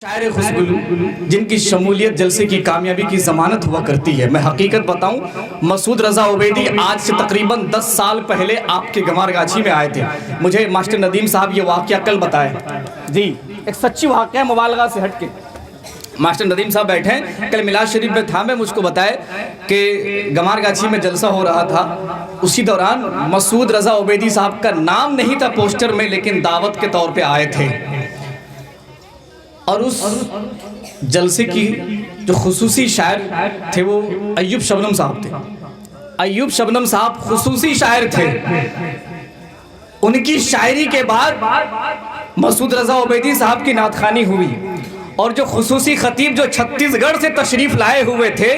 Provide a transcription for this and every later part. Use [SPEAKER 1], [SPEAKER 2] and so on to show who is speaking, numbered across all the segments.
[SPEAKER 1] शायर खुशगुलू जिनकी शमूलियत जलसे की कामयाबी की ज़मानत हुआ करती है। मैं हकीकत बताऊं, मसूद रज़ा उबैदी आज से तकरीबन 10 साल पहले आपके गमारगाछी में आए थे। मुझे मास्टर नदीम साहब ये वाक़या कल बताया जी, एक सच्ची वाक़या मुबालगा से हट के। मास्टर नदीम साहब बैठे हैं, कल मिलाद शरीफ में था, मैं मुझको बताए कि गमारगाछी में जलसा हो रहा था। उसी दौरान मसूद रज़ा उबैदी साहब का नाम नहीं था पोस्टर में, लेकिन दावत के तौर पे आए थे। और उस जलसे की जो खुसूसी शायर थे वो अय्यूब शबनम साहब थे। अय्यूब शबनम साहब खुसूसी शायर थे। उनकी शायरी के बाद मसूद रज़ा उबैदी साहब की नातखानी हुई, और जो खुसूसी खतीब जो छत्तीसगढ़ से तशरीफ लाए हुए थे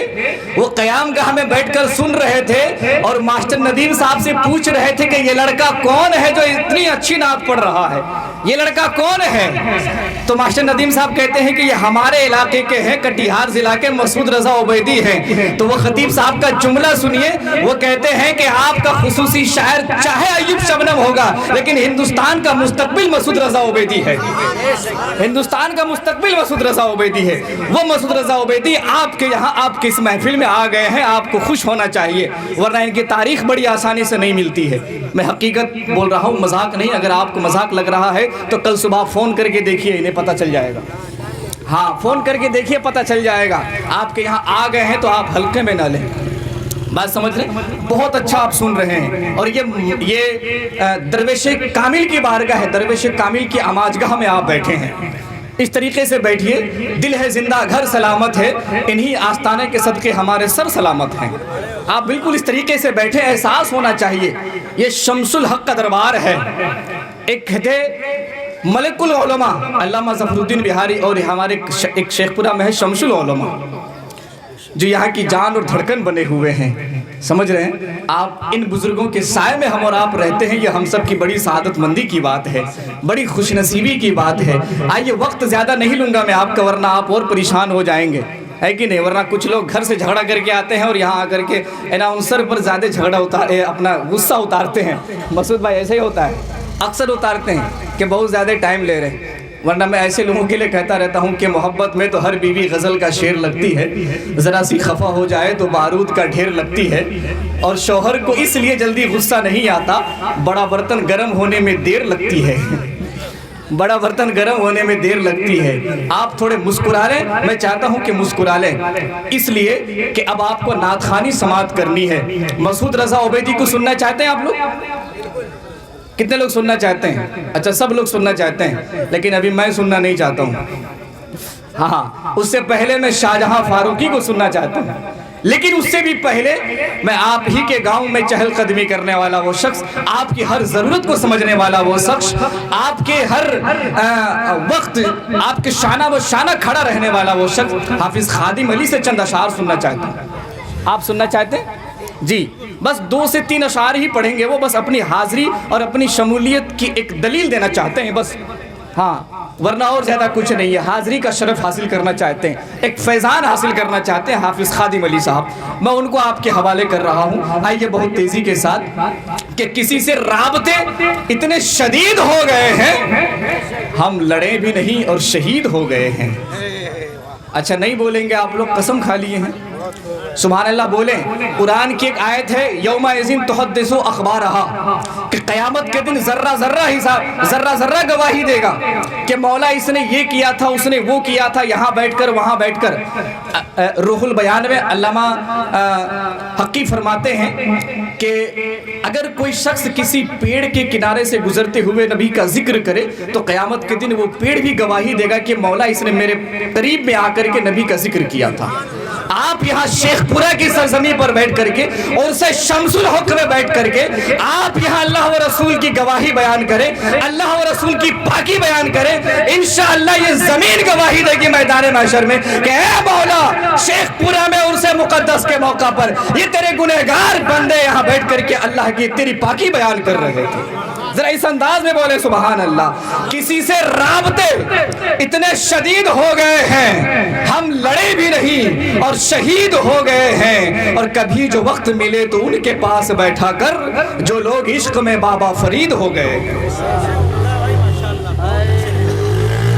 [SPEAKER 1] वो क़यामगाह में बैठकर सुन रहे थे और मास्टर नदीम साहब से पूछ रहे थे कि ये लड़का कौन है जो इतनी अच्छी नात पढ़ रहा है, ये लड़का कौन है। तो मास्टर नदीम साहब कहते हैं कि ये हमारे इलाके के हैं, कटिहार जिला के मसूद रज़ा उबैदी हैं। तो वो खतीब साहब का जुमला सुनिए, वो कहते हैं कि आपका खुसूसी शायर चाहे अय्यूब शबनम होगा, लेकिन हिंदुस्तान का मुस्तकबिल मसूद रज़ा उबैदी है। हिंदुस्तान का मुस्तकबिल मसूद रज़ा उबैदी है। वो मसूद रज़ा उबैदी आपके यहाँ, आपके इस महफिल में आ गए हैं, आपको खुश होना चाहिए, वरना इनकी तारीख बड़ी आसानी से नहीं मिलती है। मैं हकीकत बोल रहा हूँ, मजाक नहीं। अगर आपको मजाक लग रहा है तो कल सुबह फ़ोन करके देखिए, इन्हें पता चल जाएगा। हाँ, फ़ोन करके देखिए, पता चल जाएगा। आपके यहाँ आ गए हैं तो आप हल्के में ना लें, बात समझ रहे हैं। बहुत अच्छा आप सुन रहे हैं। और ये दरवेश कामिल की बारगाह है, दरवेश कामिल की आमाजगाह में आप बैठे हैं। इस तरीके से बैठिए, दिल है जिंदा घर सलामत है, इन्हीं आस्ताने के सदके हमारे सर सलामत हैं। आप बिल्कुल इस तरीके से बैठे, एहसास होना चाहिए ये शम्सुल हक का दरबार है। एक कहते मलिकुल उलमा अल्लामा ज़फ़रुद्दीन बिहारी, और हमारे एक शेखपुरा में है शम्सुल उलमा, जो यहाँ की जान और धड़कन बने हुए हैं। समझ रहे हैं आप, इन बुजुर्गों के साए में हम और आप रहते हैं, ये हम सब की बड़ी सआदतमंदी की बात है, बड़ी खुशनसीबी की बात है। आइए, वक्त ज़्यादा नहीं लूँगा मैं आपका, वरना आप और परेशान हो जाएंगे, है कि नहीं। वरना कुछ लोग घर से झगड़ा करके आते हैं और यहाँ आकर के अनाउंसर पर ज़्यादा झगड़ा अपना गुस्सा उतारते हैं। मसूद भाई ऐसे ही होता है, अक्सर उतारते हैं कि बहुत ज़्यादा टाइम ले रहे हैं। वरना मैं ऐसे लोगों के लिए कहता रहता हूँ कि मोहब्बत में तो हर बीवी गज़ल का शेर लगती है, ज़रा सी खफा हो जाए तो बारूद का ढेर लगती है। और शौहर को इसलिए जल्दी गुस्सा नहीं आता, बड़ा बर्तन गर्म होने में देर लगती है। बड़ा बर्तन गर्म होने में देर लगती है। आप थोड़े मुस्कुरा लें, मैं चाहता हूँ कि मुस्कुरा लें, इसलिए कि अब आपको नातखानी समाअत करनी है। मसूद रज़ा उबैदी को सुनना चाहते हैं आप लोग? कितने लोग सुनना चाहते हैं? अच्छा, सब लोग सुनना चाहते हैं, लेकिन अभी मैं सुनना नहीं चाहता हूँ। हाँ, उससे पहले मैं शाहजहां फारूकी को सुनना चाहता हूँ, लेकिन उससे भी पहले मैं आप ही के गांव में चहलकदमी करने वाला वो शख्स, आपकी हर ज़रूरत को समझने वाला वो शख्स, आपके हर वक्त आपके शाना व शाना खड़ा रहने वाला वो शख्स, हाफिज़ खादिम अली से चंद अशार सुनना चाहता हूँ। आप सुनना चाहते हैं जी? बस 2 से 3 अशार ही पढ़ेंगे वो, बस अपनी हाज़िरी और अपनी शमूलियत की एक दलील देना चाहते हैं बस। हाँ, वरना और ज़्यादा कुछ नहीं है। हाज़िरी का शरफ़ हासिल करना चाहते हैं, एक फैज़ान हासिल करना चाहते हैं हाफिज़ खादिम अली साहब। मैं उनको आपके हवाले कर रहा हूँ। आइए बहुत तेज़ी के साथ, कि किसी से राबते इतने शदीद हो गए हैं, हम लड़े भी नहीं और शहीद हो गए हैं। अच्छा, नहीं बोलेंगे आप लोग? कसम खा लिए हैं। सुभान अल्लाह बोलें। कुरान की एक आयत है, यौमा इज़िन तुहद्दिसु अख़बारहा, कि क़यामत के दिन ज़र्रा ज़र्रा हिसाब, ज़र्रा ज़र्रा गवाही देगा कि मौला इसने ये किया था, उसने वो किया था, यहाँ बैठकर वहाँ बैठकर। रूहुल बयान में अल्लामा हक़ी फरमाते हैं कि अगर कोई शख्स किसी पेड़ के किनारे से गुजरते हुए नबी का जिक्र करे तो क़यामत के दिन वो पेड़ भी गवाही देगा कि मौला इसने मेरे करीब में आकर के नबी का जिक्र किया था। आप यहाँ शेखपुरा की सरजमी पर बैठ करके और उसे शम्सुल हक में बैठ करके आप यहाँ अल्लाह व रसूल की गवाही बयान करें, अल्लाह व रसूल की पाकी बयान करें। इंशाअल्लाह ये जमीन गवाही देगी मैदान महशर में कि ऐ मौला, शेखपुरा में उर्से मुकद्दस के मौका पर ये तेरे गुनहगार बंदे यहाँ बैठ करके अल्लाह की तेरी पाकी बयान कर रहे थे। जरा इस अंदाज में बोले सुभान अल्लाह। किसी से राबते इतने शदीद हो गए हैं, हम लड़े भी नहीं और शहीद हो गए हैं। और कभी जो वक्त मिले तो उनके पास बैठा कर जो लोग इश्क में बाबा फरीद हो गए।